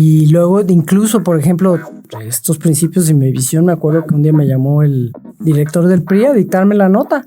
Y luego, incluso, por ejemplo, estos principios de mi visión, me acuerdo que un día me llamó el director del PRI a dictarme la nota.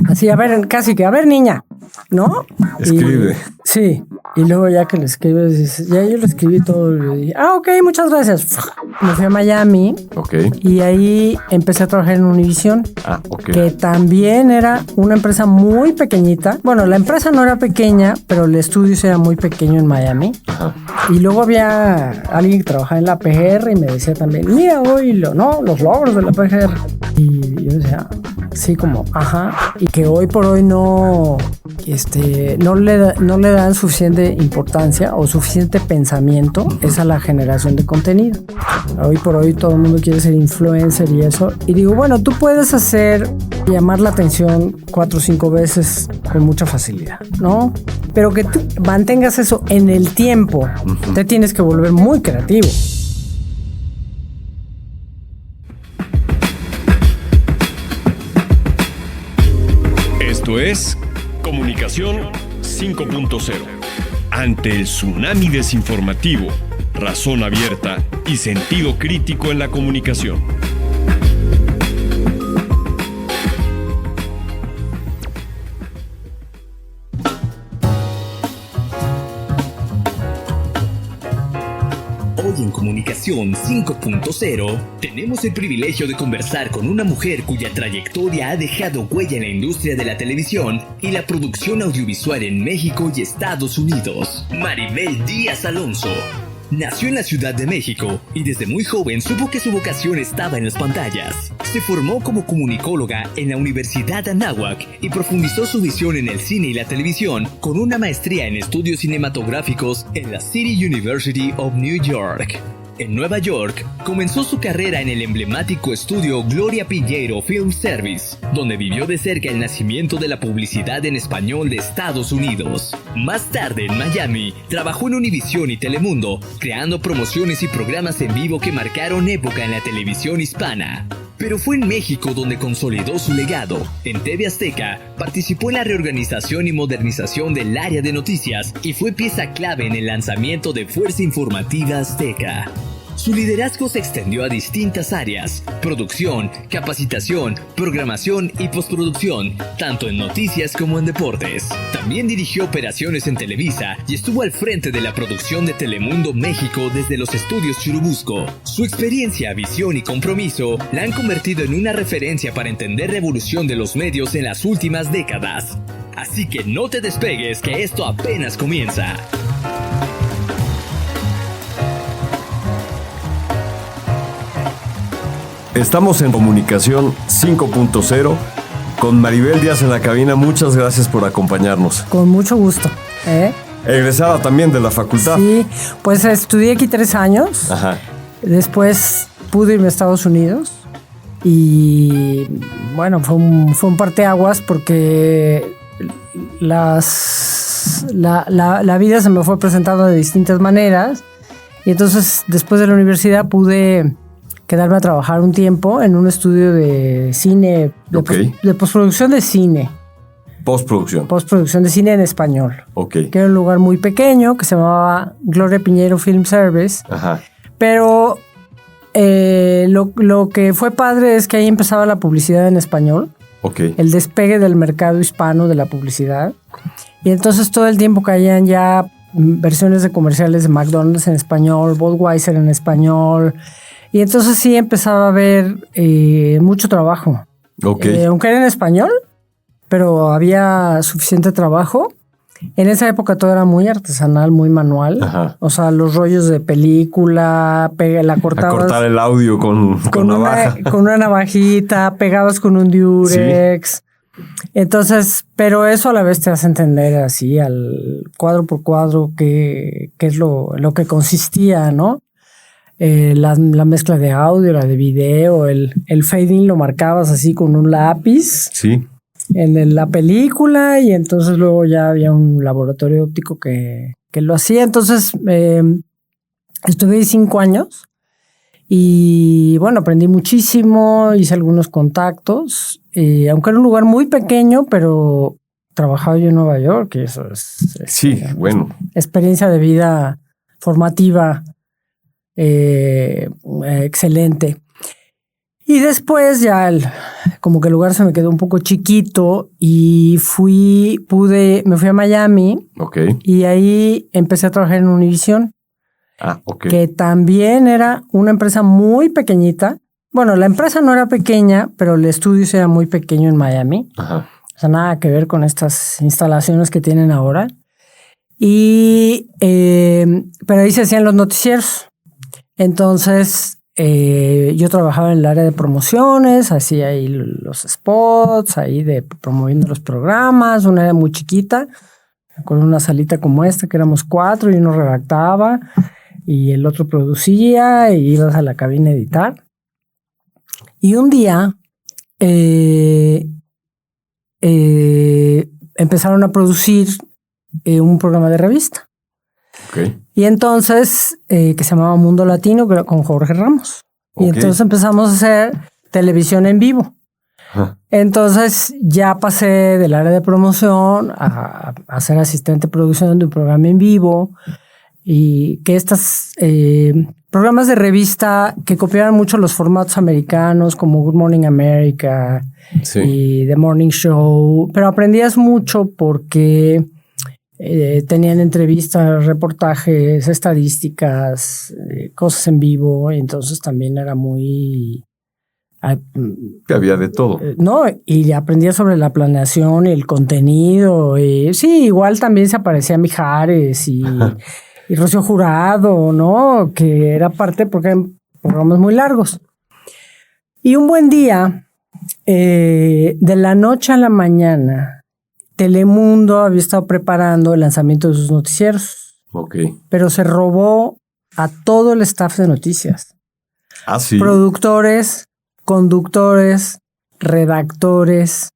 Así, a ver, casi que, a ver, niña, ¿no? Escribe. Sí, y luego ya que le escribes, dices, ya yo le escribí todo. Y le dije, ok, muchas gracias. Me fui a Miami. Ok. Y ahí empecé a trabajar en Univision. Ok. Que también era una empresa muy pequeñita. Bueno, la empresa no era pequeña, pero el estudio era muy pequeño en Miami. Ajá. Y luego había alguien que trabajaba en la PGR y me decía también, mira, hoy los logros de la PGR. Y yo decía, sí, como, ajá. Y que hoy por hoy no le dan suficiente importancia o suficiente pensamiento es a la generación de contenido. Hoy por hoy todo el mundo quiere ser influencer y eso. Y digo, bueno, tú puedes llamar la atención 4 o 5 veces con mucha facilidad, ¿no? Pero que tú mantengas eso en el tiempo, te tienes que volver muy creativo. Esto es Comunicación 5.0. Ante el tsunami desinformativo, razón abierta y sentido crítico en la comunicación. Hoy en Comunicación 5.0 tenemos el privilegio de conversar con una mujer cuya trayectoria ha dejado huella en la industria de la televisión y la producción audiovisual en México y Estados Unidos. Maribel Díaz Alonso. Nació en la Ciudad de México y desde muy joven supo que su vocación estaba en las pantallas. Se formó como comunicóloga en la Universidad Anáhuac y profundizó su visión en el cine y la televisión con una maestría en estudios cinematográficos en la City University of New York. En Nueva York, comenzó su carrera en el emblemático estudio Gloria Piñeiro Film Service, donde vivió de cerca el nacimiento de la publicidad en español de Estados Unidos. Más tarde, en Miami, trabajó en Univision y Telemundo, creando promociones y programas en vivo que marcaron época en la televisión hispana. Pero fue en México donde consolidó su legado. En TV Azteca, participó en la reorganización y modernización del área de noticias y fue pieza clave en el lanzamiento de Fuerza Informativa Azteca. Su liderazgo se extendió a distintas áreas: producción, capacitación, programación y postproducción, tanto en noticias como en deportes. También dirigió operaciones en Televisa y estuvo al frente de la producción de Telemundo México desde los estudios Churubusco. Su experiencia, visión y compromiso la han convertido en una referencia para entender la evolución de los medios en las últimas décadas. Así que no te despegues, que esto apenas comienza. Estamos en Comunicación 5.0 con Maribel Díaz en la cabina. Muchas gracias por acompañarnos. Con mucho gusto. Egresada también de la facultad. Sí, pues estudié aquí 3 años. Ajá. Después pude irme a Estados Unidos. Y bueno, fue un parteaguas porque la vida se me fue presentando de distintas maneras. Y entonces, después de la universidad, pude quedarme a trabajar un tiempo en un estudio de cine, de postproducción de cine. Postproducción de cine en español. Ok. Que era un lugar muy pequeño que se llamaba Gloria Piñeiro Film Service. Ajá. Pero lo que fue padre es que ahí empezaba la publicidad en español. Ok. El despegue del mercado hispano de la publicidad. Y entonces todo el tiempo caían ya versiones de comerciales de McDonald's en español, Budweiser en español. Y entonces sí empezaba a haber mucho trabajo. Ok. Aunque era en español, pero había suficiente trabajo. En esa época todo era muy artesanal, muy manual. Ajá. O sea, los rollos de película, la cortabas. A cortar el audio con navaja. Con una navajita, pegabas con un Durex. Sí. Entonces, pero eso a la vez te hace entender así, al cuadro por cuadro, qué es lo que consistía, ¿no? La mezcla de audio, la de video, el fading lo marcabas así con un lápiz. Sí. En la película, y entonces luego ya había un laboratorio óptico que lo hacía. Entonces estuve ahí 5 años y bueno, aprendí muchísimo, hice algunos contactos, aunque era un lugar muy pequeño, pero trabajaba yo en Nueva York y eso es sí, bueno, experiencia de vida formativa excelente. Y después ya como que el lugar se me quedó un poco chiquito y me fui a Miami. Ok. Y ahí empecé a trabajar en Univision. Ok. Que también era una empresa muy pequeñita. Bueno, la empresa no era pequeña, pero el estudio era muy pequeño en Miami. Ajá. O sea, nada que ver con estas instalaciones que tienen ahora. Pero ahí se hacían los noticieros. Entonces, yo trabajaba en el área de promociones, hacía ahí los spots, ahí promoviendo los programas, una área muy chiquita, con una salita como esta, que éramos 4 y uno redactaba y el otro producía y ibas a la cabina a editar. Y un día empezaron a producir un programa de revista. Okay. Y entonces, que se llamaba Mundo Latino, con Jorge Ramos. Y entonces empezamos a hacer televisión en vivo. Entonces ya pasé del área de promoción a ser asistente de producción de un programa en vivo. Y que estos programas de revista que copiaban mucho los formatos americanos, como Good Morning America y The Morning Show. Pero aprendías mucho porque tenían entrevistas, reportajes, estadísticas, cosas en vivo. Y entonces también era muy... que había de todo. No, y aprendía sobre la planeación y el contenido. Sí, igual también se aparecía Mijares y Rocío Jurado, ¿no? Que era parte porque eran programas muy largos. Y un buen día, de la noche a la mañana, Telemundo había estado preparando el lanzamiento de sus noticieros. Ok. Pero se robó a todo el staff de noticias. Sí. Productores, conductores, redactores,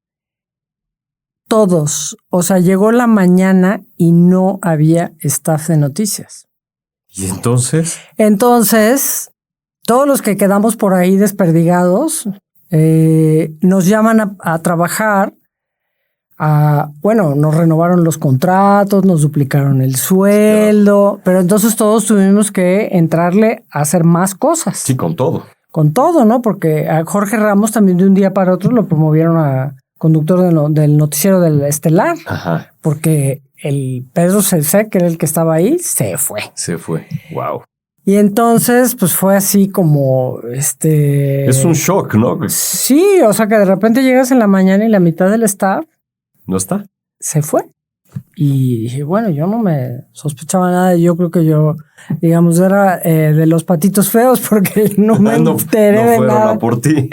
todos. O sea, llegó la mañana y no había staff de noticias. ¿Y entonces? Entonces, todos los que quedamos por ahí desperdigados, nos llaman a trabajar. Nos renovaron los contratos, nos duplicaron el sueldo, pero entonces todos tuvimos que entrarle a hacer más cosas. Sí, con todo. Con todo, ¿no? Porque a Jorge Ramos también de un día para otro lo promovieron a conductor del noticiero del Estelar. Ajá. Porque el Pedro Celce, que era el que estaba ahí, se fue. Wow. Y entonces, pues fue así como Es un shock, ¿no? Sí, o sea que de repente llegas en la mañana y la mitad del staff ¿no está? Se fue. Y dije, bueno, yo no me sospechaba nada. Yo creo que yo, digamos, era de los patitos feos porque no me enteré de nada. No por ti.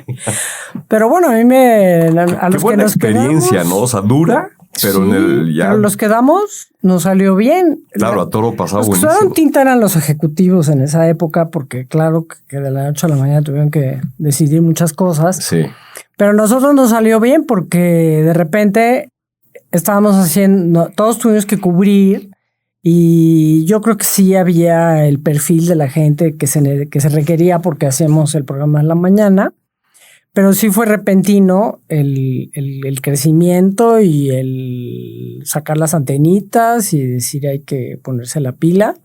Pero bueno, a mí a los que nos experiencia, quedamos, ¿no? O sea, dura, pero sí, pero los quedamos, nos salió bien. Claro, a todo pasaba buenísimo. Los que usaron tinta eran los ejecutivos en esa época porque claro que de la noche a la mañana tuvieron que decidir muchas cosas. Sí. Pero a nosotros nos salió bien porque de repente... estábamos haciendo, todos tuvimos que cubrir y yo creo que sí había el perfil de la gente que se requería porque hacíamos el programa en la mañana, pero sí fue repentino el crecimiento y el sacar las antenitas y decir hay que ponerse la pila.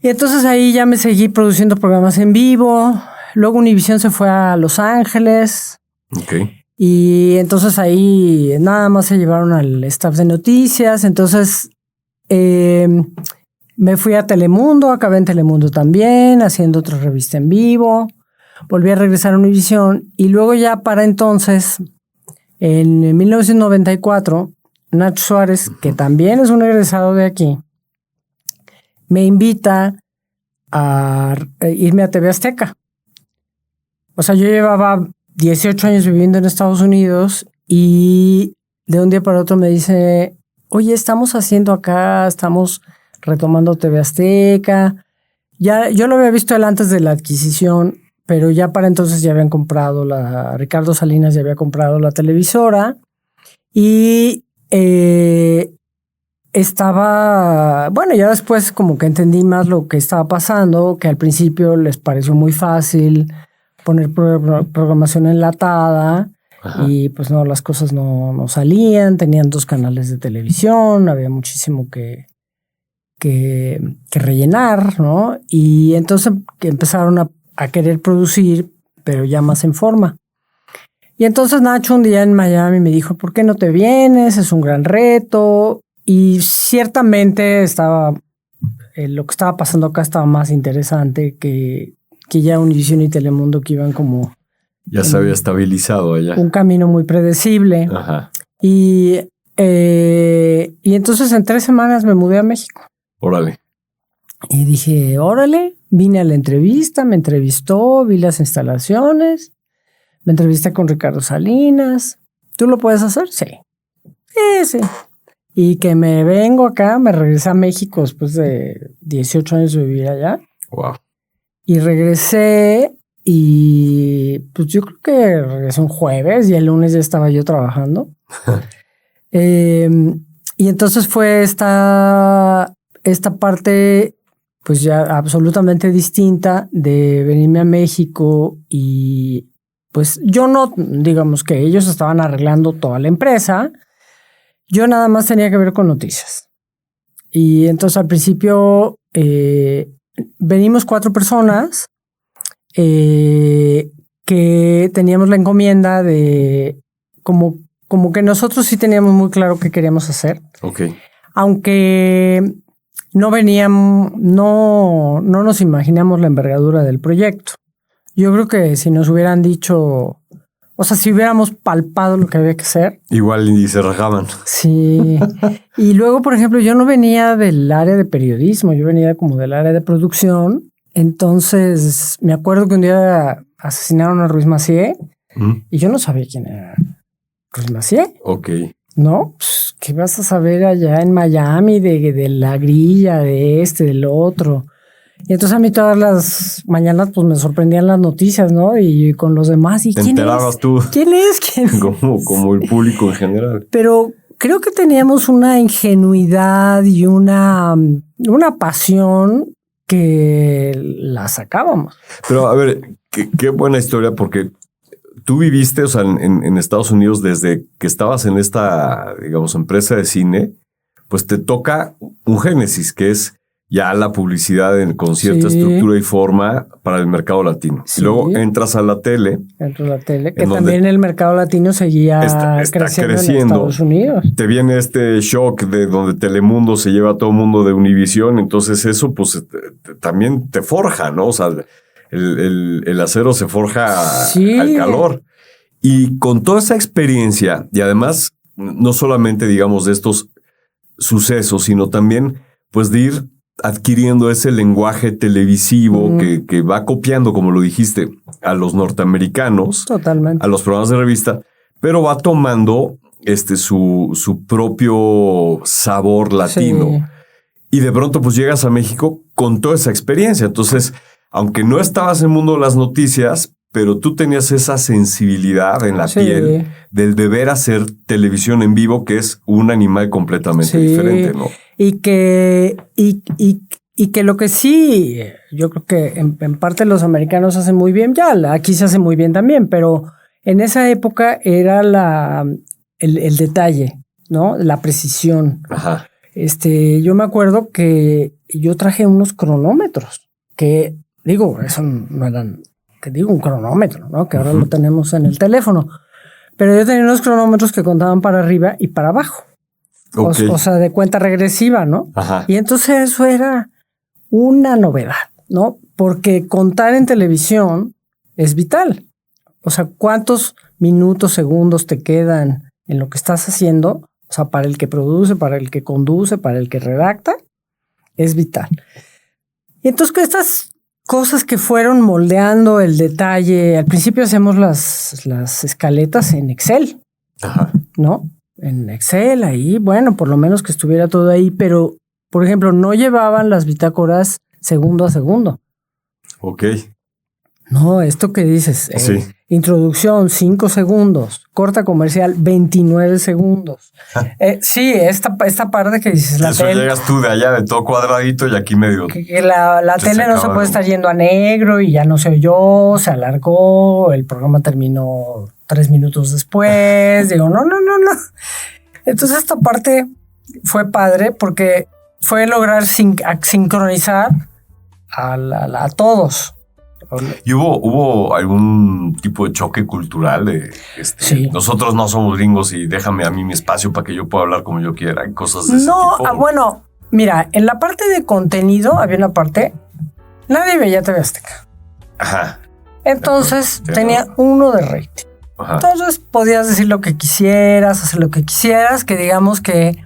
Y entonces ahí ya me seguí produciendo programas en vivo. Luego Univision se fue a Los Ángeles. Ok. Y entonces ahí nada más se llevaron al staff de noticias. Entonces me fui a Telemundo, acabé en Telemundo también, haciendo otra revista en vivo. Volví a regresar a Univision y luego ya para entonces, en 1994, Nacho Suárez, que también es un egresado de aquí, me invita a irme a TV Azteca. O sea, yo llevaba 18 años viviendo en Estados Unidos y de un día para otro me dice, oye, estamos retomando TV Azteca. Ya, yo lo había visto él antes de la adquisición, pero ya para entonces ya habían comprado Ricardo Salinas ya había comprado la televisora y ya después como que entendí más lo que estaba pasando, que al principio les pareció muy fácil poner programación enlatada. Ajá. Y pues no, las cosas no salían, tenían 2 canales de televisión, había muchísimo que rellenar, ¿no? Y entonces que empezaron a querer producir, pero ya más en forma. Y entonces Nacho un día en Miami me dijo, ¿por qué no te vienes? Es un gran reto. Y ciertamente lo que estaba pasando acá estaba más interesante que ya Univision y Telemundo, que iban como... Ya se había estabilizado allá. Un camino muy predecible. Ajá. Y entonces en 3 semanas me mudé a México. Órale. Y dije, órale, vine a la entrevista, me entrevistó, vi las instalaciones, me entrevisté con Ricardo Salinas. ¿Tú lo puedes hacer? Sí. Sí. Y que me vengo acá, me regresé a México después de 18 años de vivir allá. Wow. Y regresé y pues yo creo que regresé un jueves y el lunes ya estaba yo trabajando. Y entonces fue esta parte pues ya absolutamente distinta de venirme a México y pues yo no, digamos que ellos estaban arreglando toda la empresa, yo nada más tenía que ver con noticias. Y entonces al principio venimos 4 personas que teníamos la encomienda de como que nosotros sí teníamos muy claro qué queríamos hacer. Ok. Aunque no veníamos, no nos imaginamos la envergadura del proyecto. Yo creo que si nos hubieran dicho, o sea, si hubiéramos palpado lo que había que hacer. Igual y se rajaban. Sí. Y luego, por ejemplo, yo no venía del área de periodismo, yo venía como del área de producción. Entonces, me acuerdo que un día asesinaron a Ruiz Massieu y yo no sabía quién era Ruiz Massieu. Ok. No, pues, ¿qué vas a saber allá en Miami de la grilla, del otro? Y entonces a mí todas las mañanas pues me sorprendían las noticias, ¿no? Y con los demás. ¿Y te quién enterabas es? tú? ¿Quién es? Como el público en general. Pero creo que teníamos una ingenuidad y una pasión que la sacábamos. Pero a ver, qué buena historia, porque tú viviste, o sea, en Estados Unidos desde que estabas en esta, digamos, empresa de cine, pues te toca un génesis, que es ya la publicidad con cierta estructura y forma para el mercado latino. Sí. Y luego entras a la tele. Entro a la tele, que también el mercado latino seguía está creciendo en Estados Unidos. Te viene este shock de donde Telemundo se lleva a todo el mundo de Univision, entonces eso pues también te forja, ¿no? O sea, el acero se forja al calor. Y con toda esa experiencia, y además no solamente digamos de estos sucesos, sino también pues de ir adquiriendo ese lenguaje televisivo que va copiando, como lo dijiste, a los norteamericanos, totalmente, a los programas de revista, pero va tomando su propio sabor latino. Sí. Y de pronto pues llegas a México con toda esa experiencia. Entonces, aunque no estabas en el mundo de las noticias, pero tú tenías esa sensibilidad en la piel del deber hacer televisión en vivo, que es un animal completamente diferente, ¿no? Y que lo que sí, yo creo que en parte los americanos hacen muy bien, ya aquí se hace muy bien también, pero en esa época era el detalle, ¿no? La precisión. Ajá. Yo me acuerdo que yo traje unos cronómetros que, digo, eso no eran, que digo un cronómetro, ¿no? Que ahora lo tenemos en el teléfono. Pero yo tenía unos cronómetros que contaban para arriba y para abajo. Okay. O sea, de cuenta regresiva, ¿no? Ajá. Y entonces eso era una novedad, ¿no? Porque contar en televisión es vital. O sea, ¿cuántos minutos, segundos te quedan en lo que estás haciendo? O sea, para el que produce, para el que conduce, para el que redacta, es vital. Y entonces estas cosas que fueron moldeando el detalle, al principio hacemos las escaletas en Excel, ajá, ¿no? En Excel, ahí, bueno, por lo menos que estuviera todo ahí, pero, por ejemplo, no llevaban las bitácoras segundo a segundo. Ok. No, esto que dices, sí. Introducción, 5 segundos, corta comercial, 29 segundos. Sí, esta parte que dices, la tele. Eso llegas tú de allá, de todo cuadradito, y aquí medio. Que la tele no se puede estar yendo a negro y ya no se oyó, se alargó, el programa terminó 3 minutos después. Digo, no. Entonces esta parte fue padre porque fue lograr sincronizar a todos. ¿Y hubo algún tipo de choque cultural? Sí. Nosotros no somos gringos y déjame a mí mi espacio para que yo pueda hablar como yo quiera. Cosas de ese tipo. Bueno, mira, en la parte de contenido había una parte... Nadie veía TV Azteca. Ajá. Entonces tenía uno de rating. Ajá. Entonces podías decir lo que quisieras, hacer lo que quisieras, que digamos que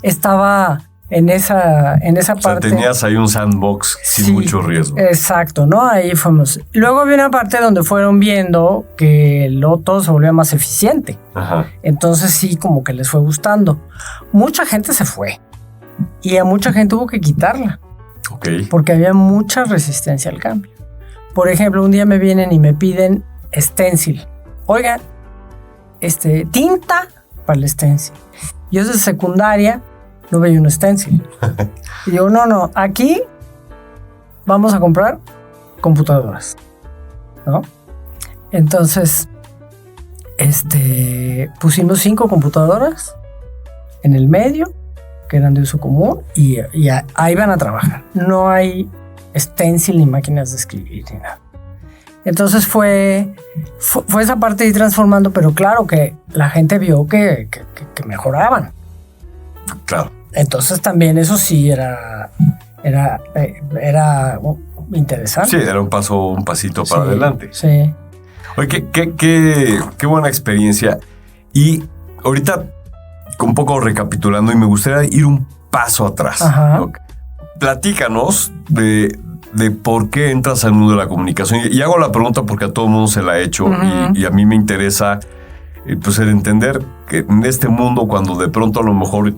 estaba... En esa parte. Tenías ahí un sandbox sin mucho riesgo. Exacto, ¿no? Ahí fuimos. Luego había una parte donde fueron viendo que todo se volvía más eficiente. Ajá. Entonces sí, como que les fue gustando. Mucha gente se fue. Y a mucha gente hubo que quitarla. Ok. Porque había mucha resistencia al cambio. Por ejemplo, un día me vienen y me piden stencil. Oigan, tinta para el stencil. Yo desde secundaria no veía un stencil. Y digo, no, aquí vamos a comprar computadoras, ¿no? Entonces, pusimos 5 computadoras en el medio, que eran de uso común, y ahí van a trabajar. No hay stencil ni máquinas de escribir ni nada. Entonces fue esa parte de ir transformando, pero claro que la gente vio que mejoraban. Claro. Entonces también eso sí era interesante. Sí, era un pasito para adelante. Sí. Oye, qué buena experiencia. Y ahorita, un poco recapitulando, y me gustaría ir un paso atrás. Ajá. ¿No? Platícanos de por qué entras al mundo de la comunicación. Y hago la pregunta porque a todo el mundo se la he hecho. Uh-huh. y a mí me interesa pues el entender que en este mundo, cuando de pronto a lo mejor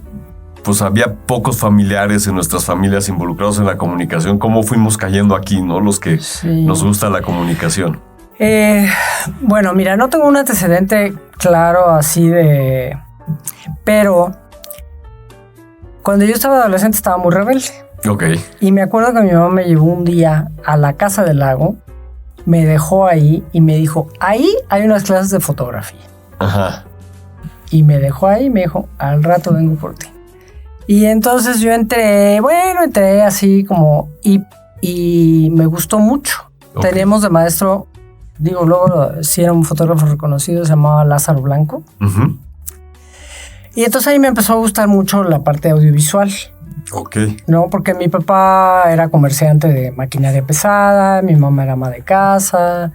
pues había pocos familiares en nuestras familias involucrados en la comunicación, ¿cómo fuimos cayendo aquí, no? Los que nos gusta la comunicación. Bueno, mira, no tengo un antecedente claro así de... Pero cuando yo estaba adolescente estaba muy rebelde. Ok. Y me acuerdo que mi mamá me llevó un día a la Casa del Lago, me dejó ahí y me dijo, ahí hay unas clases de fotografía. Ajá. Y me dejó ahí y me dijo, al rato vengo por ti. Y entonces yo entré así como... Y me gustó mucho. Okay. Teníamos de maestro, luego sí era un fotógrafo reconocido, se llamaba Lázaro Blanco. Uh-huh. Y entonces ahí me empezó a gustar mucho la parte audiovisual. Ok. No, porque mi papá era comerciante de maquinaria pesada, mi mamá era ama de casa,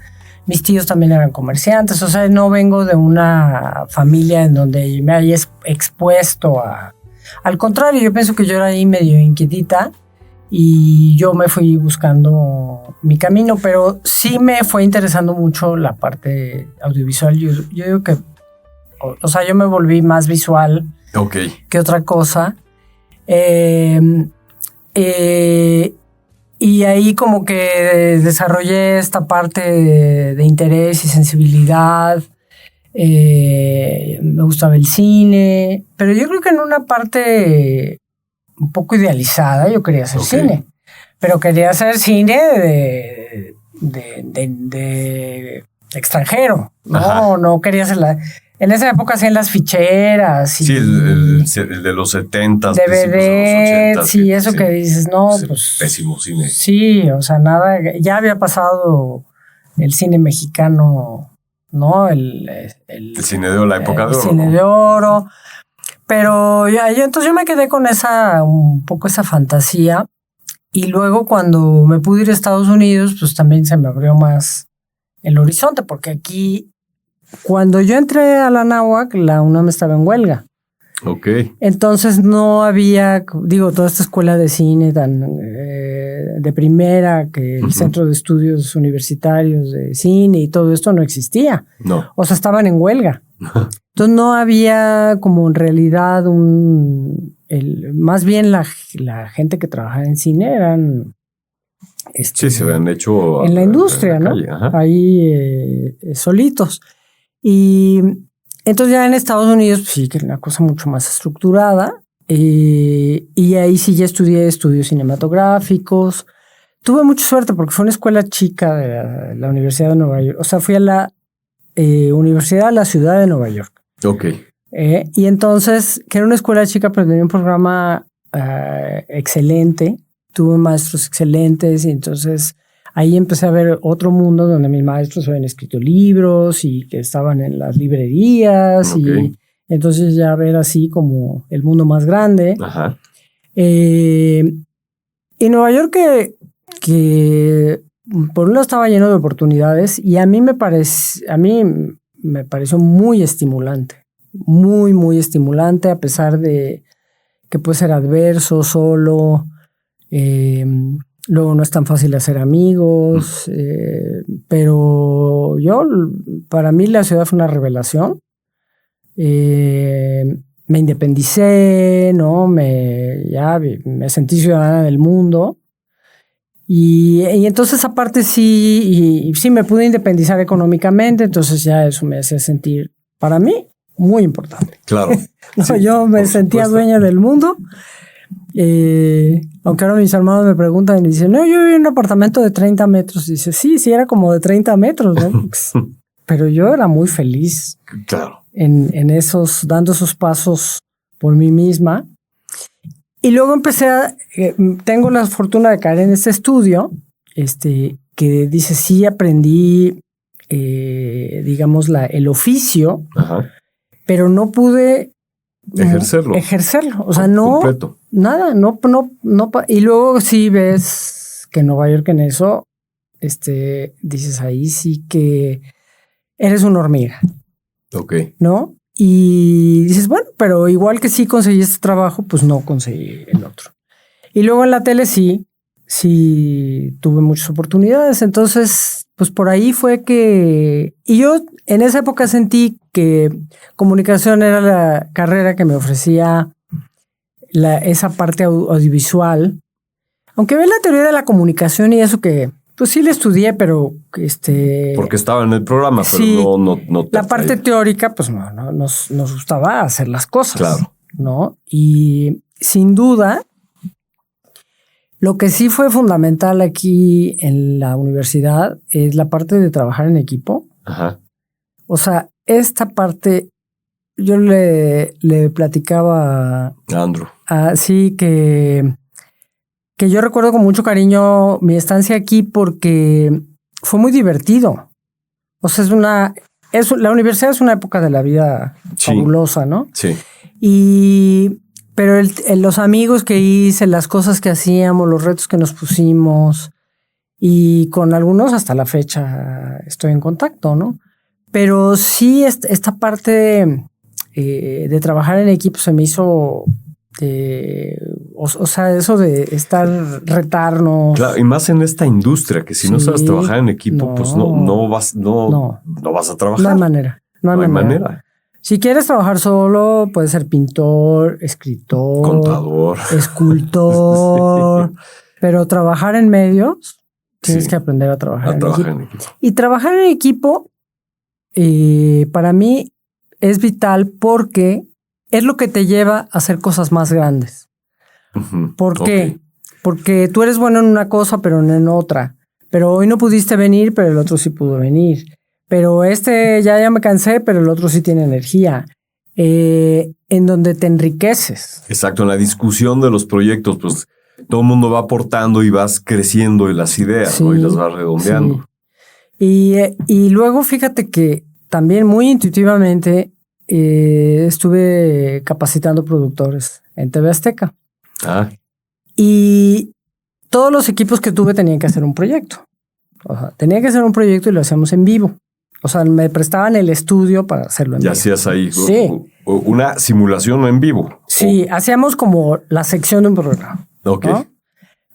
mis tíos también eran comerciantes. O sea, no vengo de una familia en donde me haya expuesto a... Al contrario, yo pienso que yo era ahí medio inquietita y yo me fui buscando mi camino, pero sí me fue interesando mucho la parte audiovisual. Yo digo que, o sea, yo me volví más visual que otra cosa. Y ahí como que desarrollé esta parte de interés y sensibilidad. Me gustaba el cine, pero yo creo que en una parte un poco idealizada yo quería hacer cine, pero quería hacer cine de extranjero, no quería hacer en esa época hacían las ficheras. Sí, el de los 70s. DVD, sí, eso que dices, no, pues... Pésimo cine. Sí, o sea, nada, ya había pasado el cine mexicano... ¿no? El cine de oro, la época de oro. El cine de oro. Pero entonces yo me quedé con un poco esa fantasía. Y luego cuando me pude ir a Estados Unidos, pues también se me abrió más el horizonte. Porque aquí, cuando yo entré a la Anáhuac, la UNAM estaba en huelga. Ok. Entonces no había, toda esta escuela de cine tan de primera, que el Centro de Estudios Universitarios de Cine y todo esto no existía. No. O sea, estaban en huelga. Entonces no había como en realidad más bien la gente que trabajaba en cine eran... sí, se habían hecho... En la industria, ¿no? Ahí solitos. Y... Entonces ya en Estados Unidos pues sí que era una cosa mucho más estructurada y ahí sí ya estudié estudios cinematográficos. Tuve mucha suerte porque fue una escuela chica de la Universidad de Nueva York. O sea, fui a la Universidad de la Ciudad de Nueva York. Ok. Y entonces, que era una escuela chica pero tenía un programa excelente, tuve maestros excelentes y entonces ahí empecé a ver otro mundo donde mis maestros habían escrito libros y que estaban en las librerías y entonces ya ver así como el mundo más grande. Ajá. Y Nueva York que por un lado estaba lleno de oportunidades y a mí me pareció muy estimulante, muy, muy estimulante a pesar de que puede ser adverso, solo, luego no es tan fácil hacer amigos, pero para mí la ciudad fue una revelación. Me independicé, ¿no? Me sentí ciudadana del mundo. Y entonces aparte sí me pude independizar económicamente, entonces ya eso me hacía sentir, para mí, muy importante. Claro. No, sí, yo me sentía dueña del mundo. Aunque ahora mis hermanos me preguntan y me dicen, no, yo viví en un apartamento de 30 metros. Y dice, sí, era como de 30 metros, ¿no? Pero yo era muy feliz. Claro. En dando esos pasos por mí misma. Y luego tengo la fortuna de caer en este estudio, que dice, sí aprendí, digamos, el oficio, ajá, pero no pude ejercerlo. O sea, no, completo. Nada, no. Y luego sí ves que en Nueva York en eso, dices, ahí sí que eres una hormiga. Ok. ¿No? Y dices, bueno, pero igual que sí conseguí este trabajo, pues no conseguí el otro. Y luego en la tele sí tuve muchas oportunidades. Entonces, pues por ahí fue que... Y yo en esa época sentí que comunicación era la carrera que me ofrecía esa parte audiovisual. Aunque ve la teoría de la comunicación y eso que... Pues sí le estudié, pero porque estaba en el programa, pero sí, no la parte teórica, pues no, nos gustaba hacer las cosas. Claro. ¿No? Y sin duda, lo que sí fue fundamental aquí en la universidad es la parte de trabajar en equipo. Ajá. O sea, esta parte, yo le platicaba a Andrew. Sí, que yo recuerdo con mucho cariño mi estancia aquí porque fue muy divertido. O sea, la universidad es una época de la vida fabulosa, ¿no? Sí. Pero los amigos que hice, las cosas que hacíamos, los retos que nos pusimos, y con algunos hasta la fecha estoy en contacto, ¿no? Pero sí, esta parte de trabajar en equipo se me hizo... o sea, eso de retarnos. Claro, y más en esta industria, que si no sabes trabajar en equipo, pues no vas a trabajar. No hay manera. No hay manera. Si quieres trabajar solo, puedes ser pintor, escritor, contador, escultor, sí. Pero trabajar en medios, tienes que aprender a trabajar en equipo. Y trabajar en equipo, para mí, es vital porque es lo que te lleva a hacer cosas más grandes. ¿Por qué? Porque tú eres bueno en una cosa, pero no en otra. Pero hoy no pudiste venir, pero el otro sí pudo venir. Pero ya me cansé, pero el otro sí tiene energía. En donde te enriqueces. Exacto, en la discusión de los proyectos, pues todo el mundo va aportando y vas creciendo en las ideas, ¿no? Y las vas redondeando. Sí. Y luego fíjate que también muy intuitivamente estuve capacitando productores en TV Azteca. Y todos los equipos que tuve tenían que hacer un proyecto. O sea, tenía que hacer un proyecto y lo hacíamos en vivo. O sea, me prestaban el estudio para hacerlo en vivo. Y hacías ahí una simulación en vivo. Sí, hacíamos como la sección de un programa. Ok. ¿No?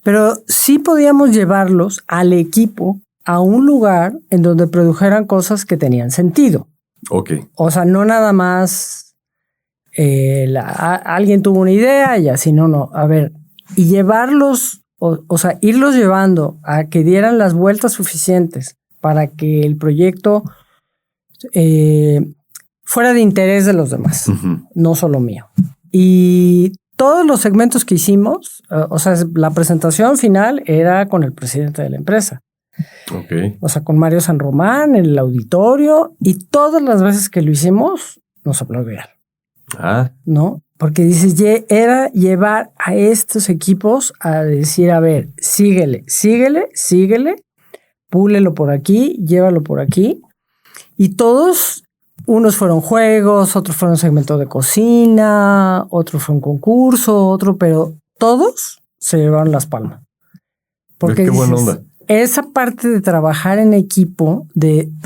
Pero sí podíamos llevarlos al equipo a un lugar en donde produjeran cosas que tenían sentido. Ok. O sea, no nada más alguien tuvo una idea y así, no. A ver, y llevarlos, o sea, irlos llevando a que dieran las vueltas suficientes para que el proyecto fuera de interés de los demás, no solo mío. Y todos los segmentos que hicimos, o sea, la presentación final era con el presidente de la empresa. Okay. O sea, con Mario San Román en el auditorio, y todas las veces que lo hicimos nos aplaudían. ¿No? Porque dices, era llevar a estos equipos a decir, a ver, síguele, púlelo por aquí, llévalo por aquí. Y todos, unos fueron juegos, otros fueron segmentos de cocina, otros fue un concurso, pero todos se llevaron las palmas. Porque qué buena onda. Esa parte de trabajar en equipo,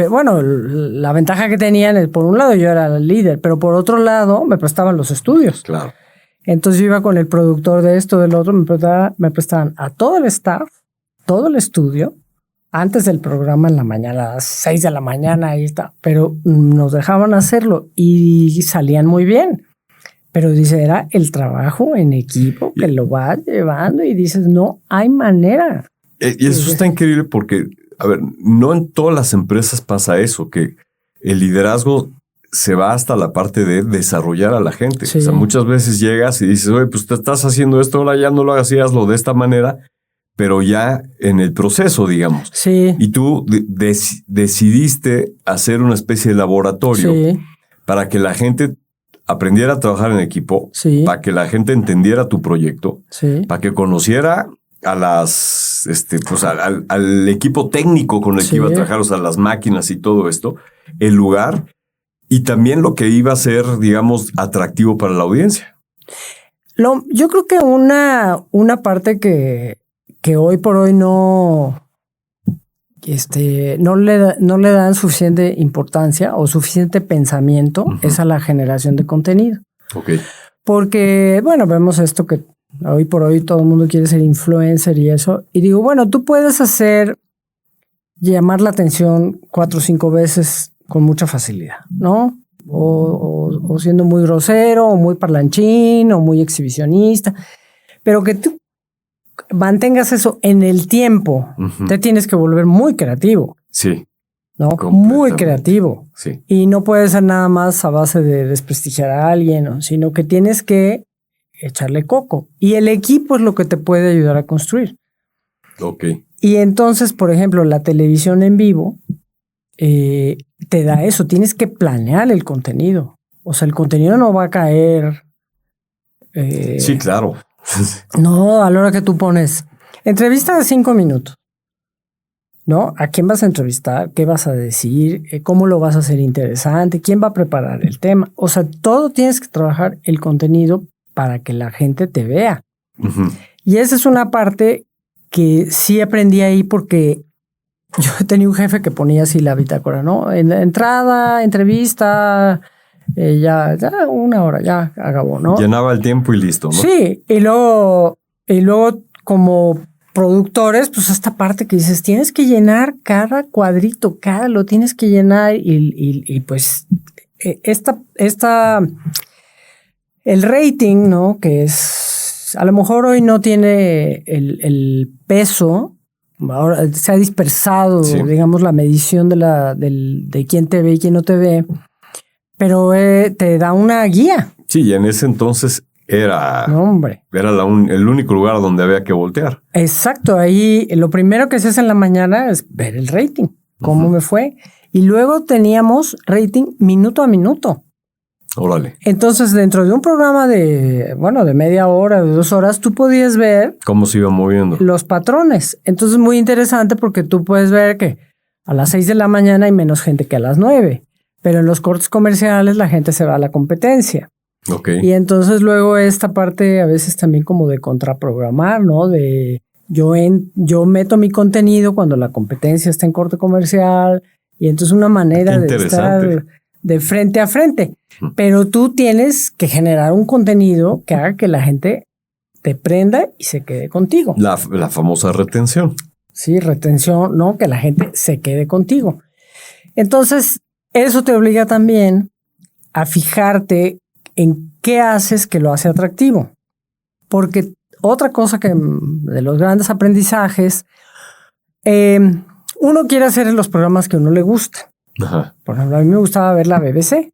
bueno, la ventaja que tenían, por un lado yo era el líder, pero por otro lado me prestaban los estudios. Claro. Entonces yo iba con el productor de esto, del otro, me prestaban a todo el staff, todo el estudio, antes del programa en la mañana, a las 6 de la mañana, ahí está, pero nos dejaban hacerlo y salían muy bien. Pero dice, era el trabajo en equipo que lo va llevando y dices, no hay manera. Y eso está increíble porque, a ver, no en todas las empresas pasa eso, que el liderazgo se va hasta la parte de desarrollar a la gente. Sí. O sea, muchas veces llegas y dices, oye, pues te estás haciendo esto, ahora ya no lo hagas, hazlo de esta manera, pero ya en el proceso, digamos. Sí. Y tú decidiste hacer una especie de laboratorio para que la gente aprendiera a trabajar en equipo, para que la gente entendiera tu proyecto, para que conociera a las, pues al equipo técnico con el que iba a trabajar, o sea, las máquinas y todo esto, el lugar y también lo que iba a ser, digamos, atractivo para la audiencia. Yo creo que una parte que hoy por hoy no le dan suficiente importancia o suficiente pensamiento es a la generación de contenido. Okay. Porque, bueno, vemos esto que hoy por hoy todo el mundo quiere ser influencer y eso. Y digo, bueno, tú puedes llamar la atención 4 o 5 veces con mucha facilidad, ¿no? O siendo muy grosero, o muy parlanchín, o muy exhibicionista. Pero que tú mantengas eso en el tiempo, te tienes que volver muy creativo. Sí. ¿No? Muy creativo. Sí. Y no puede ser nada más a base de desprestigiar a alguien, ¿no? Sino que tienes que echarle coco. Y el equipo es lo que te puede ayudar a construir. Ok. Y entonces, por ejemplo, la televisión en vivo te da eso. Tienes que planear el contenido. O sea, el contenido no va a caer. Sí, claro. No, a la hora que tú pones entrevista de 5 minutos. ¿No? ¿A quién vas a entrevistar? ¿Qué vas a decir? ¿Cómo lo vas a hacer interesante? ¿Quién va a preparar el tema? O sea, todo tienes que trabajar el contenido para que la gente te vea. Y esa es una parte que sí aprendí ahí porque yo tenía un jefe que ponía así la bitácora, ¿no? En la entrada, entrevista, ya 1 hora, ya acabó, ¿no? Llenaba el tiempo y listo, ¿no? Sí, y luego como productores, pues esta parte que dices, tienes que llenar cada cuadrito, lo tienes que llenar y pues el rating, ¿no? Que es, a lo mejor hoy no tiene el peso, ahora se ha dispersado, digamos, la medición de quién te ve y quién no te ve, pero te da una guía. Sí, y en ese entonces era el único lugar donde había que voltear. Exacto, ahí lo primero que se hace en la mañana es ver el rating, cómo me fue. Y luego teníamos rating minuto a minuto. Órale. Entonces, dentro de un programa de media hora, de 2 horas, tú podías ver cómo se iba moviendo los patrones. Entonces, muy interesante porque tú puedes ver que a las 6 de la mañana hay menos gente que a las 9, pero en los cortes comerciales la gente se va a la competencia. Okay. Y entonces luego esta parte a veces también como de contraprogramar, ¿no? De yo meto mi contenido cuando la competencia está en corte comercial y entonces una manera de estar de frente a frente. Pero tú tienes que generar un contenido que haga que la gente te prenda y se quede contigo. La famosa retención. Sí, retención, ¿no? Que la gente se quede contigo. Entonces, eso te obliga también a fijarte en qué haces que lo hace atractivo. Porque otra cosa que de los grandes aprendizajes, uno quiere hacer los programas que a uno le gusta. Ajá. Por ejemplo, a mí me gustaba ver la BBC.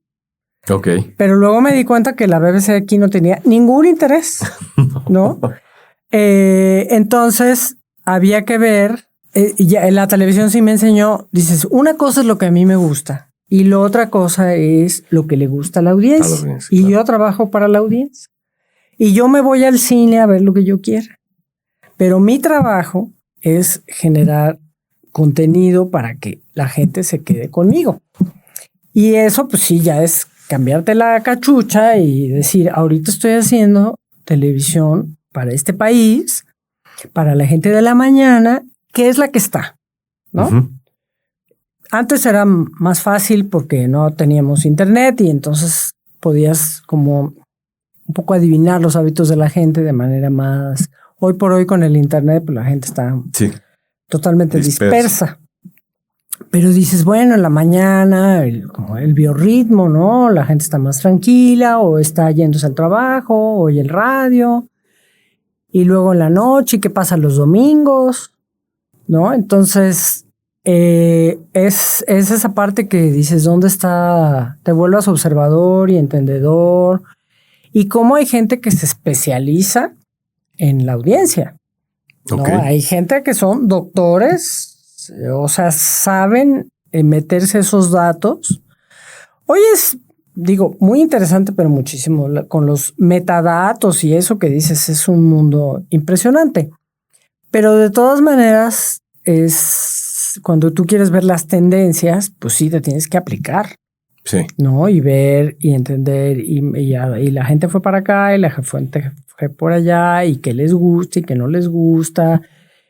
Ok. Pero luego me di cuenta que la BBC aquí no tenía ningún interés, ¿no? Entonces, había que ver, ya en la televisión sí me enseñó, dices, una cosa es lo que a mí me gusta y la otra cosa es lo que le gusta a la audiencia. Y claro. Yo trabajo para la audiencia. Y yo me voy al cine a ver lo que yo quiera. Pero mi trabajo es generar contenido para que la gente se quede conmigo. Y eso, pues sí, ya es cambiarte la cachucha y decir, ahorita estoy haciendo televisión para este país, para la gente de la mañana, que es la que está, ¿no? Uh-huh. Antes era más fácil porque no teníamos internet y entonces podías como un poco adivinar los hábitos de la gente de manera más... Hoy por hoy con el internet, pues la gente está totalmente dispersa. Pero dices, bueno, en la mañana, como el biorritmo, ¿no? La gente está más tranquila o está yéndose al trabajo, oye el radio. Y luego en la noche, ¿qué pasa los domingos? ¿No? Entonces, es esa parte que dices, ¿dónde está? Te vuelvas observador y entendedor. Y cómo hay gente que se especializa en la audiencia, ¿no? Okay. Hay gente que son doctores, o sea, saben meterse esos datos. Hoy es, digo, muy interesante, pero muchísimo, con los metadatos y eso que dices, es un mundo impresionante. Pero de todas maneras, es cuando tú quieres ver las tendencias, pues sí te tienes que aplicar. Sí. ¿No? Y ver y entender, y la gente fue para acá y la gente fue por allá, y qué les gusta y qué no les gusta,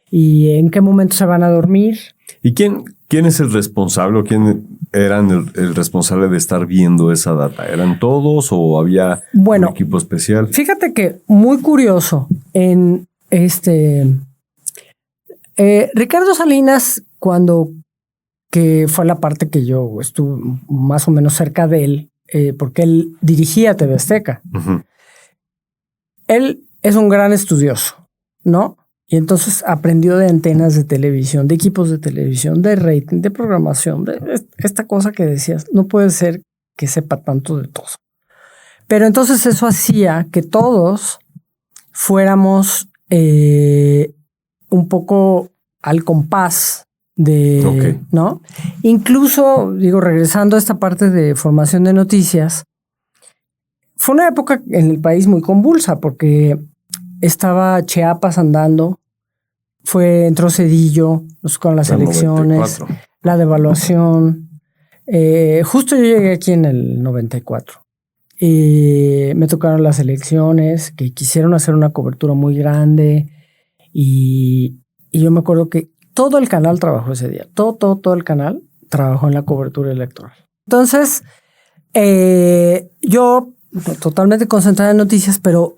y en qué momento se van a dormir. ¿Y quién es el responsable o quién eran el responsable de estar viendo esa data? ¿Eran todos o había un equipo especial? Fíjate que muy curioso, en Ricardo Salinas, que fue la parte que yo estuve más o menos cerca de él, porque él dirigía TV Azteca. Uh-huh. Él es un gran estudioso, ¿no? Y entonces aprendió de antenas de televisión, de equipos de televisión, de rating, de programación, de esta cosa que decías, no puede ser que sepa tanto de todo. Pero entonces eso hacía que todos fuéramos un poco al compás ¿no? Incluso, digo, regresando a esta parte de formación de noticias, fue una época en el país muy convulsa porque estaba Chiapas andando, entró Zedillo, con las elecciones, 94. La devaluación. Justo yo llegué aquí en el 94. Me tocaron las elecciones, que quisieron hacer una cobertura muy grande y yo me acuerdo que todo el canal trabajó ese día. Todo el canal trabajó en la cobertura electoral. Entonces, yo totalmente concentrada en noticias, pero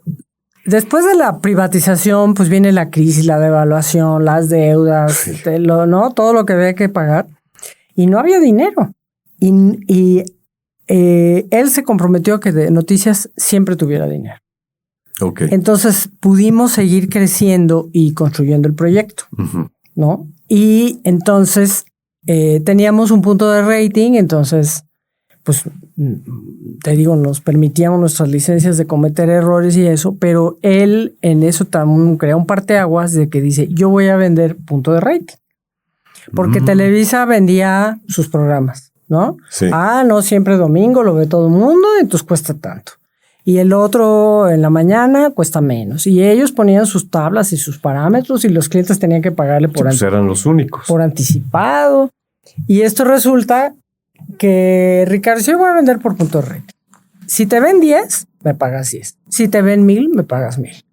después de la privatización, pues viene la crisis, la devaluación, las deudas, ¿no? Todo lo que había que pagar. Y no había dinero. Y él se comprometió a que de noticias siempre tuviera dinero. Okay. Entonces, pudimos seguir creciendo y construyendo el proyecto. Uh-huh. ¿No? Y entonces teníamos un punto de rating, entonces, pues, te digo, nos permitíamos nuestras licencias de cometer errores y eso, pero él en eso también crea un parteaguas de que dice, yo voy a vender punto de rating. Porque Televisa vendía sus programas, ¿no? Sí. No, siempre domingo lo ve todo el mundo, entonces cuesta tanto. Y el otro en la mañana cuesta menos. Y ellos ponían sus tablas y sus parámetros y los clientes tenían que pagarle eran los únicos. Por anticipado. Y esto resulta que Ricardo dice, yo voy a vender por punto de rating. Si te ven 10, me pagas 10. Si te ven 1000, me pagas 1000.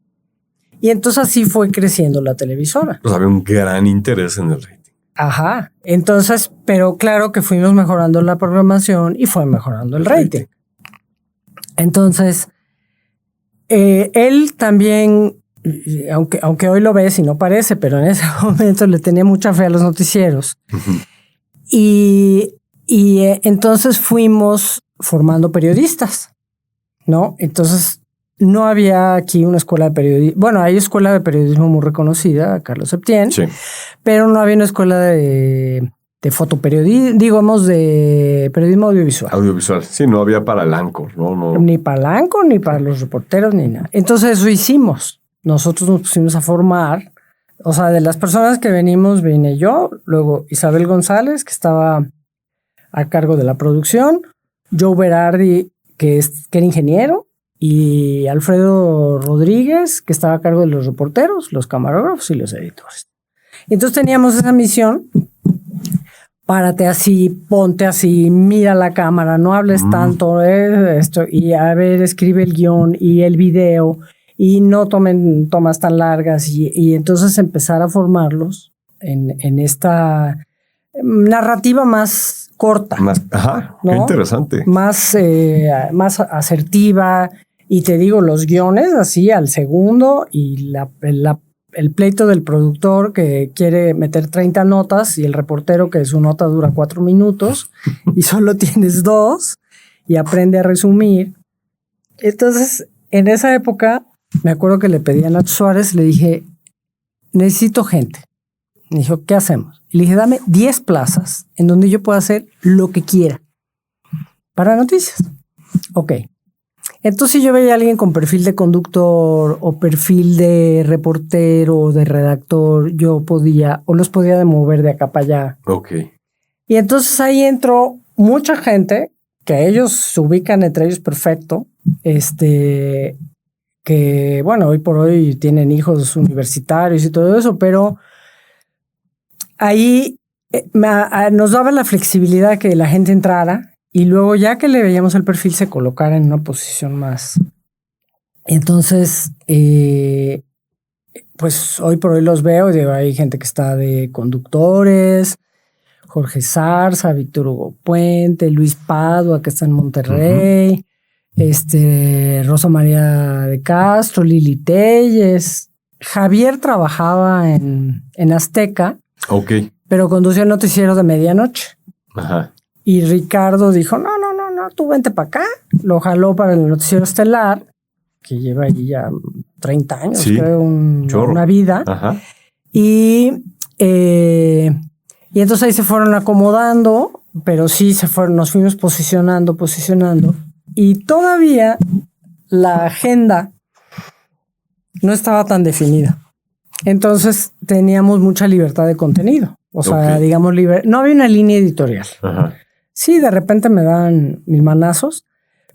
Y entonces así fue creciendo la televisora. Pues había un gran interés en el rating. Ajá. Entonces, pero claro que fuimos mejorando la programación y fue mejorando el rating. Entonces, él también, aunque hoy lo ves y no parece, pero en ese momento le tenía mucha fe a los noticieros. Uh-huh. Y entonces fuimos formando periodistas, ¿no? Entonces, no había aquí una escuela de periodismo. Bueno, hay escuela de periodismo muy reconocida, Carlos Septién, sí. Pero no había una escuela de fotoperiodismo, digamos, de periodismo audiovisual. Audiovisual, sí, no había para el Anchor, ¿no? Ni para el Anchor, ni para los reporteros, ni nada. Entonces eso hicimos. Nosotros nos pusimos a formar. O sea, de las personas que venimos, vine yo, luego Isabel González, que estaba a cargo de la producción, Joe Berardi, que era ingeniero, y Alfredo Rodríguez, que estaba a cargo de los reporteros, los camarógrafos y los editores. Y entonces teníamos esa misión: párate así, ponte así, mira la cámara, no hables tanto, esto, y a ver, escribe el guión y el video, y no tomen tomas tan largas, y entonces empezar a formarlos en esta narrativa más corta. Ajá, ¿no? Qué interesante. Más asertiva, y te digo, los guiones así al segundo, y el pleito del productor que quiere meter 30 notas y el reportero que su nota dura 4 minutos y solo tienes 2 y aprende a resumir. Entonces, en esa época, me acuerdo que le pedí a Nacho Suárez, le dije, necesito gente. Me dijo, ¿qué hacemos? Y le dije, dame 10 plazas en donde yo pueda hacer lo que quiera para noticias. Ok. Entonces, si yo veía a alguien con perfil de conductor o perfil de reportero o de redactor, yo podía, o los podía mover de acá para allá. Ok. Y entonces ahí entró mucha gente, que ellos se ubican entre ellos perfecto, que, bueno, hoy por hoy tienen hijos universitarios y todo eso, pero ahí nos daba la flexibilidad que la gente entrara. Y luego, ya que le veíamos el perfil, se colocara en una posición más. Entonces, pues hoy por hoy los veo. Digo, hay gente que está de conductores, Jorge Zarza, Víctor Hugo Puente, Luis Padua, que está en Monterrey, Rosa María de Castro, Lili Telles. Javier trabajaba en Azteca, pero conducía el noticiero de medianoche. Ajá. Y Ricardo dijo, no, tú vente para acá. Lo jaló para el noticiero estelar, que lleva allí ya 30 años, sí, creo, una vida. Ajá. Y entonces ahí se fueron acomodando, pero sí nos fuimos posicionando. Y todavía la agenda no estaba tan definida. Entonces teníamos mucha libertad de contenido. O sea, digamos, no había una línea editorial. Ajá. Sí, de repente me daban mis manazos,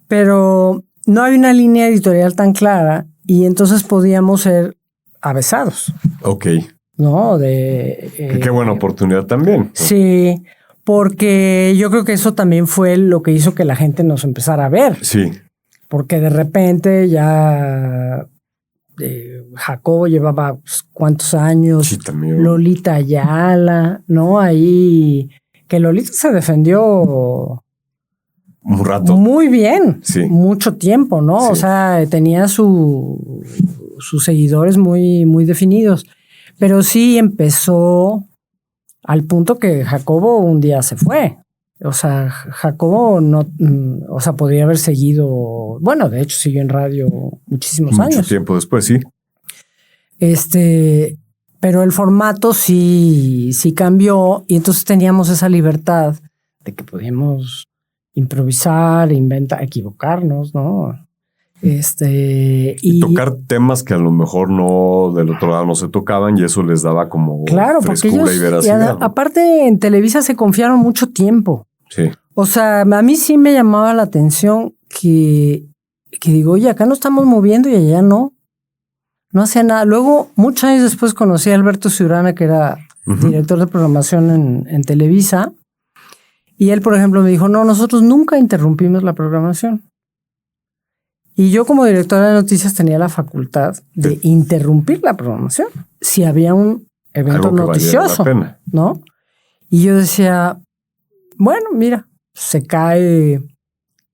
pero no había una línea editorial tan clara, y entonces podíamos ser avesados. Ok. ¿No? Qué buena oportunidad también. Sí, porque yo creo que eso también fue lo que hizo que la gente nos empezara a ver. Sí. Porque de repente ya Jacobo llevaba cuántos años. Sí, también. Lolita Ayala, ¿no? Ahí, que Lolita se defendió un rato. Muy bien. Sí. Mucho tiempo, ¿no? Sí. O sea, tenía sus seguidores muy, muy definidos. Pero sí empezó al punto que Jacobo un día se fue. O sea, Jacobo no, o sea, podría haber seguido, bueno, de hecho siguió en radio muchísimos años. Mucho tiempo después, sí. Pero el formato sí cambió, y entonces teníamos esa libertad de que podíamos improvisar, inventar, equivocarnos, ¿no? Y tocar temas que a lo mejor no del otro lado no se tocaban, y eso les daba como frescura y veracidad. Aparte, en Televisa se confiaron mucho tiempo. Sí. O sea, a mí sí me llamaba la atención que digo, oye, acá nos estamos moviendo y allá no hacía nada. Luego, muchos años después, conocí a Alberto Ciurana, que era director de programación en Televisa, y él, por ejemplo, me dijo, no, nosotros nunca interrumpimos la programación. Y yo, como directora de noticias, tenía la facultad de interrumpir la programación si había un evento noticioso, ¿no? Y yo decía, bueno, mira, se cae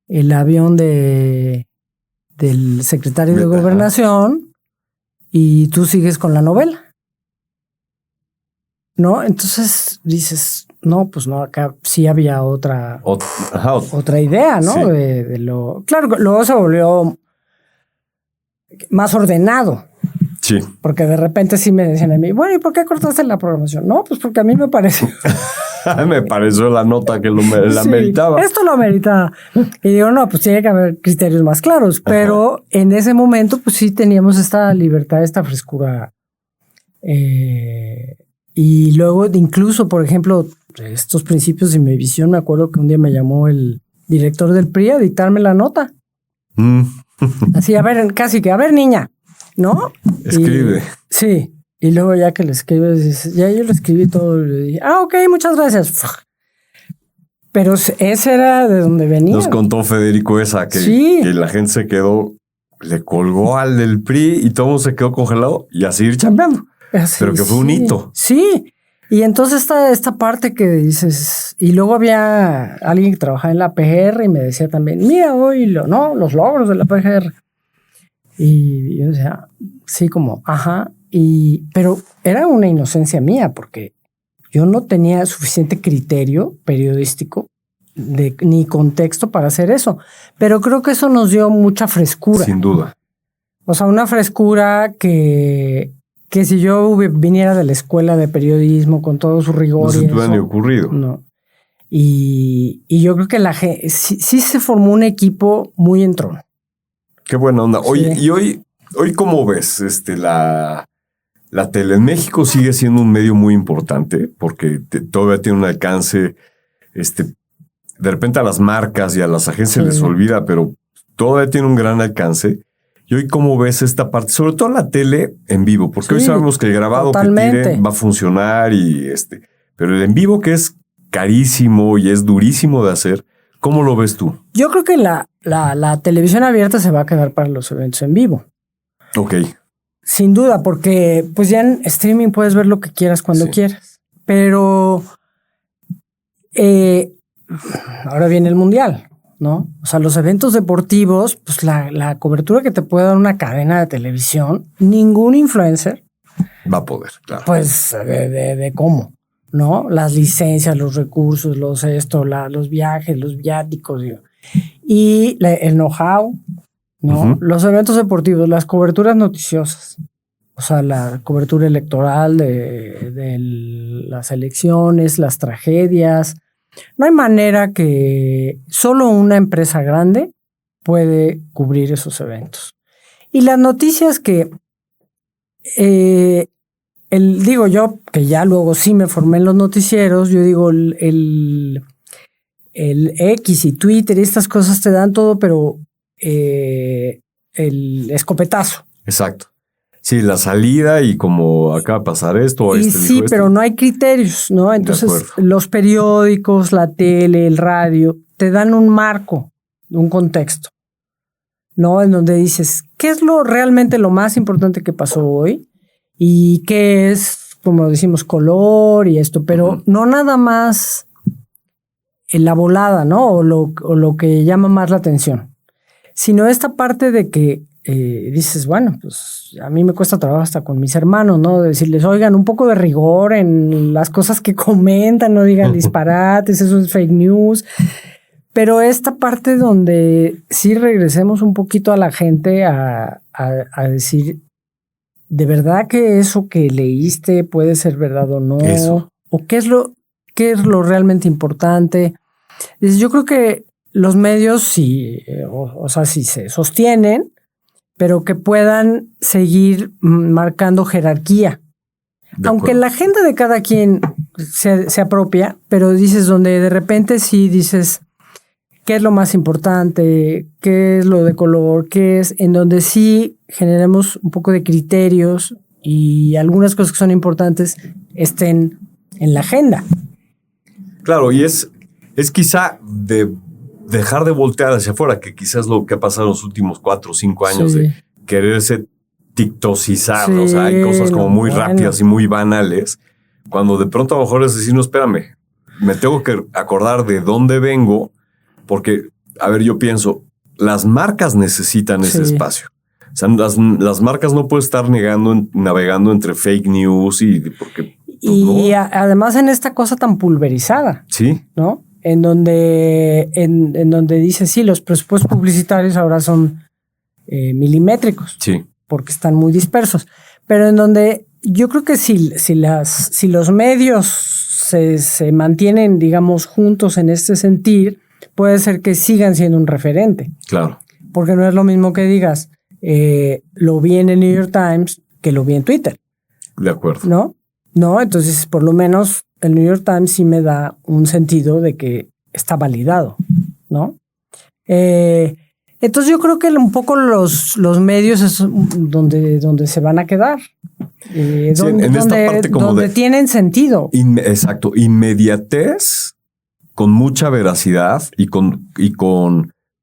el avión del secretario de Gobernación y tú sigues con la novela, ¿no? Entonces dices, no, pues no, acá sí había otra idea, ¿no? Sí. Claro, luego se volvió más ordenado. Sí. Porque de repente sí me decían a mí, bueno, ¿y por qué cortaste la programación? No, pues porque a mí me pareció. Me pareció la nota que la meritaba. Esto lo meritaba. Y digo, no, pues tiene que haber criterios más claros. Pero en ese momento, pues sí teníamos esta libertad, esta frescura. Y luego, incluso, por ejemplo, estos principios de mi visión, me acuerdo que un día me llamó el director del PRI a dictarme la nota. Así, a ver, casi que, a ver, niña, ¿no? Escribe. Sí. Y luego ya que le escribes, dices, ya yo lo escribí todo. Y le dije, ok, muchas gracias. Pero ese era de donde venía. Nos contó Federico esa, que la gente se quedó, le colgó al del PRI y todo se quedó congelado y a seguir chambeando. Pero que fue un hito. Sí. Y entonces esta parte que dices, y luego había alguien que trabajaba en la PGR y me decía también, mira hoy los logros de la PGR. Y yo decía, sí, como, ajá. Pero era una inocencia mía porque yo no tenía suficiente criterio periodístico ni contexto para hacer eso. Pero creo que eso nos dio mucha frescura. Sin duda. O sea, una frescura que si yo viniera de la escuela de periodismo con todo su rigor. No se te hubiera ni ocurrido. No. Y yo creo que la gente sí se formó un equipo muy entrón. Qué buena onda. Oye, sí. Y hoy ¿cómo ves la tele en México? Sigue siendo un medio muy importante porque todavía tiene un alcance. De repente a las marcas y a las agencias les olvida, pero todavía tiene un gran alcance. ¿Y hoy cómo ves esta parte? Sobre todo la tele en vivo, porque hoy sabemos que el grabado totalmente que tire va a funcionar pero el en vivo que es carísimo y es durísimo de hacer, ¿cómo lo ves tú? Yo creo que la televisión abierta se va a quedar para los eventos en vivo. Ok. Sin duda, porque pues ya en streaming puedes ver lo que quieras cuando quieras. Pero ahora viene el mundial, ¿no? O sea, los eventos deportivos, pues la cobertura que te puede dar una cadena de televisión, ningún influencer va a poder, claro. Pues de cómo, ¿no? Las licencias, los recursos, los viajes, los viáticos, digo. Y el know-how, ¿no? Uh-huh. Los eventos deportivos, las coberturas noticiosas. O sea, la cobertura electoral de las elecciones, las tragedias. No hay manera que solo una empresa grande puede cubrir esos eventos. Y las noticias que, digo yo, que ya luego sí me formé en los noticieros, yo digo, el X y Twitter y estas cosas te dan todo, pero el escopetazo. Exacto. Sí, la salida y como acaba de pasar esto. Y sí, pero no hay criterios, ¿no? Entonces los periódicos, la tele, el radio, te dan un marco, un contexto, ¿no? En donde dices, ¿qué es realmente lo más importante que pasó hoy? Y qué es, como decimos, color y esto, pero no nada más en la volada, ¿no? O lo que llama más la atención, sino esta parte de que dices, bueno, pues a mí me cuesta trabajo hasta con mis hermanos, ¿no? Decirles, oigan, un poco de rigor en las cosas que comentan, no digan disparates, eso es fake news. Pero esta parte donde sí regresemos un poquito a la gente a decir, ¿de verdad que eso que leíste puede ser verdad o no? Eso. ¿O qué es lo realmente importante? Yo creo que los medios sí, o sea, sí se sostienen, pero que puedan seguir marcando jerarquía. Aunque la agenda de cada quien se apropia, pero dices donde de repente sí dices qué es lo más importante, qué es lo de color, qué es, en donde sí generemos un poco de criterios y algunas cosas que son importantes estén en la agenda. Claro, y es quizá de dejar de voltear hacia afuera, que quizás es lo que ha pasado en los últimos 4 o 5 años, de quererse tiktocizar, o sea, hay cosas como muy rápidas y muy banales, cuando de pronto a lo mejor es decir, no, espérame, me tengo que acordar de dónde vengo, porque, a ver, yo pienso, las marcas necesitan ese espacio. O sea, las marcas no pueden estar navegando entre fake news porque... Y además en esta cosa tan pulverizada. Sí. ¿No? En donde dice, sí, los presupuestos publicitarios ahora son milimétricos. Sí. Porque están muy dispersos. Pero en donde yo creo que si los medios se mantienen, digamos, juntos en este sentir, puede ser que sigan siendo un referente. Claro. Porque no es lo mismo que digas, lo vi en el New York Times que lo vi en Twitter. De acuerdo. ¿No? Entonces, por lo menos el New York Times sí me da un sentido de que está validado, ¿no? Entonces yo creo que un poco los medios es donde se van a quedar. Donde tienen sentido. Exacto. Inmediatez con mucha veracidad y con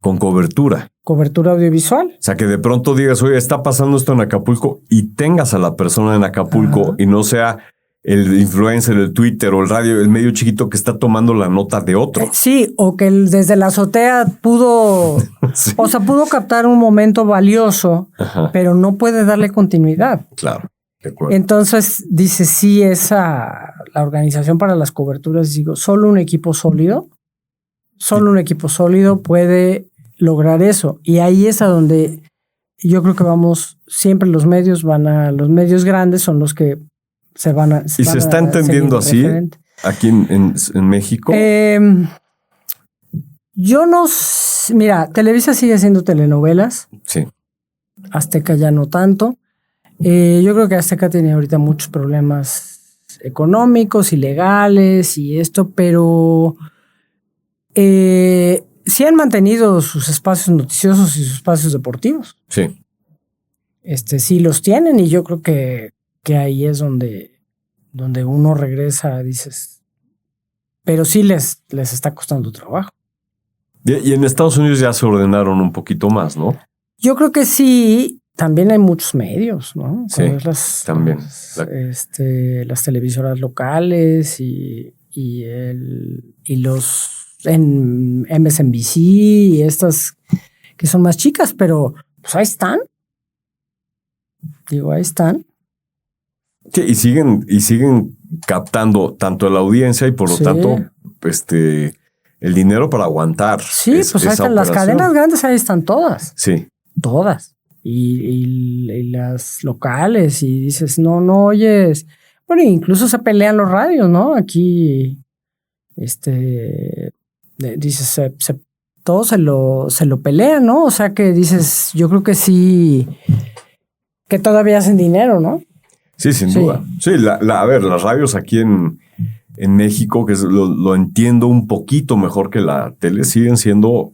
cobertura. Cobertura audiovisual. O sea, que de pronto digas, oye, está pasando esto en Acapulco y tengas a la persona en Acapulco y no sea el influencer, el Twitter o el radio, el medio chiquito que está tomando la nota de otro. Sí, o que desde la azotea pudo, sí. O sea, pudo captar un momento valioso, pero no puede darle continuidad. Claro, de acuerdo. Entonces, dice, sí, la organización para las coberturas, digo, solo un equipo sólido puede lograr eso. Y ahí es a donde yo creo que siempre los medios grandes son los que se está entendiendo así aquí en México. Yo no. Mira, Televisa sigue haciendo telenovelas. Sí. Azteca ya no tanto. Yo creo que Azteca tiene ahorita muchos problemas económicos y legales y esto, pero sí han mantenido sus espacios noticiosos y sus espacios deportivos. Sí. Sí los tienen y yo creo que ahí es donde uno regresa, dices, pero sí les está costando trabajo. Y en Estados Unidos ya se ordenaron un poquito más, ¿no? Yo creo que sí. También hay muchos medios, ¿no? Sí, también. Las televisoras locales y los en MSNBC y estas que son más chicas, pero pues ahí están. Digo, ahí están. Sí, y siguen captando tanto la audiencia y por lo tanto el dinero para aguantar. Sí, pues ahí están las cadenas grandes, ahí están todas. Sí. Todas. Y las locales y dices, no oyes. Bueno, incluso se pelean los radios, ¿no? Aquí, dices, todos se lo pelean, ¿no? O sea que dices, yo creo que sí, que todavía hacen dinero, ¿no? Sí, sin duda. Sí, a ver, las radios aquí en México, que lo entiendo un poquito mejor que la tele, siguen siendo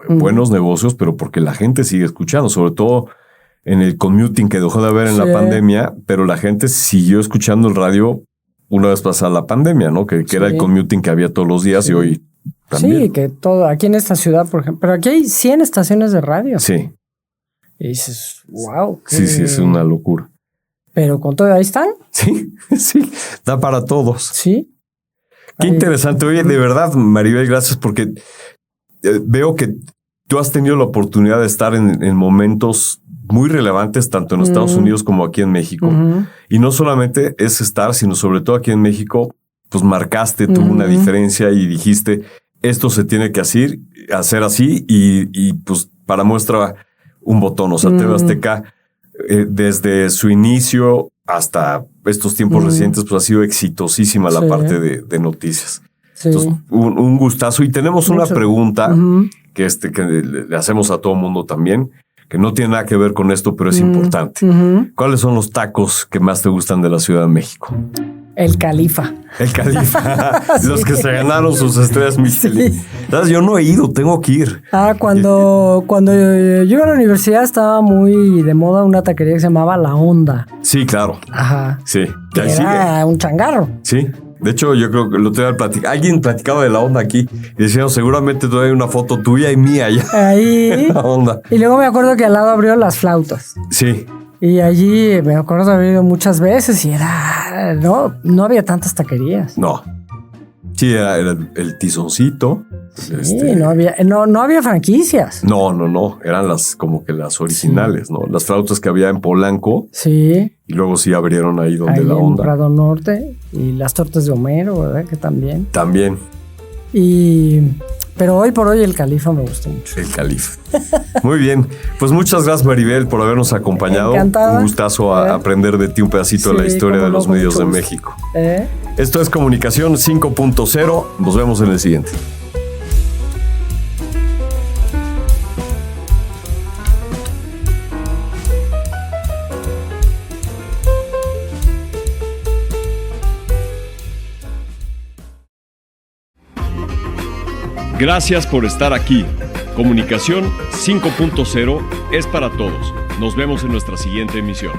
buenos negocios, pero porque la gente sigue escuchando, sobre todo en el commuting que dejó de haber en la pandemia, pero la gente siguió escuchando el radio una vez pasada la pandemia, ¿no? Que era el commuting que había todos los días y hoy también. Sí, que todo, aquí en esta ciudad, por ejemplo, pero aquí hay 100 estaciones de radio. Sí. Y dices, wow. Sí, es una locura. Pero con todo ahí están. Sí, da para todos. Sí. Qué interesante. Oye, de verdad, Maribel, gracias porque veo que tú has tenido la oportunidad de estar en momentos muy relevantes, tanto en Estados Unidos como aquí en México. Y no solamente es estar, sino sobre todo aquí en México, pues marcaste tú una diferencia y dijiste, esto se tiene que hacer así y pues para muestra un botón. O sea, TV Azteca, desde su inicio hasta estos tiempos recientes, pues ha sido exitosísima la parte de noticias. Sí. Entonces, un gustazo. Y tenemos una pregunta que le hacemos a todo mundo también, que no tiene nada que ver con esto, pero es importante. ¿Cuáles son los tacos que más te gustan de la Ciudad de México? El Califa. El Califa. Los que se ganaron sus estrellas Michelin. Sí. Yo no he ido, tengo que ir. Cuando yo iba a la universidad estaba muy de moda una taquería que se llamaba La Onda. Sí, claro. Ajá. Sí. Era un changarro. Sí. De hecho, yo creo que lo tenía platicado. Alguien platicaba de La Onda aquí y decían, seguramente todavía hay una foto tuya y mía allá. Ahí. La Onda. Y luego me acuerdo que al lado abrió Las Flautas. Sí. Y allí me acuerdo de haber ido muchas veces y era... No había tantas taquerías. No. Sí, era el tizoncito. Sí, no había franquicias. No. Eran como que las originales, ¿no? Las flautas que había en Polanco. Sí. Y luego sí abrieron ahí donde La Onda. En Prado Norte. Y las tortas de Homero, ¿verdad? Que también. También. Pero hoy por hoy el Califa me gustó mucho. El Califa. Muy bien. Pues muchas gracias, Maribel, por habernos acompañado. Encantada. Un gustazo a aprender de ti un pedacito de la historia de los medios de México. Esto es Comunicación 5.0. Nos vemos en el siguiente. Gracias por estar aquí. Comunicación 5.0 es para todos. Nos vemos en nuestra siguiente emisión.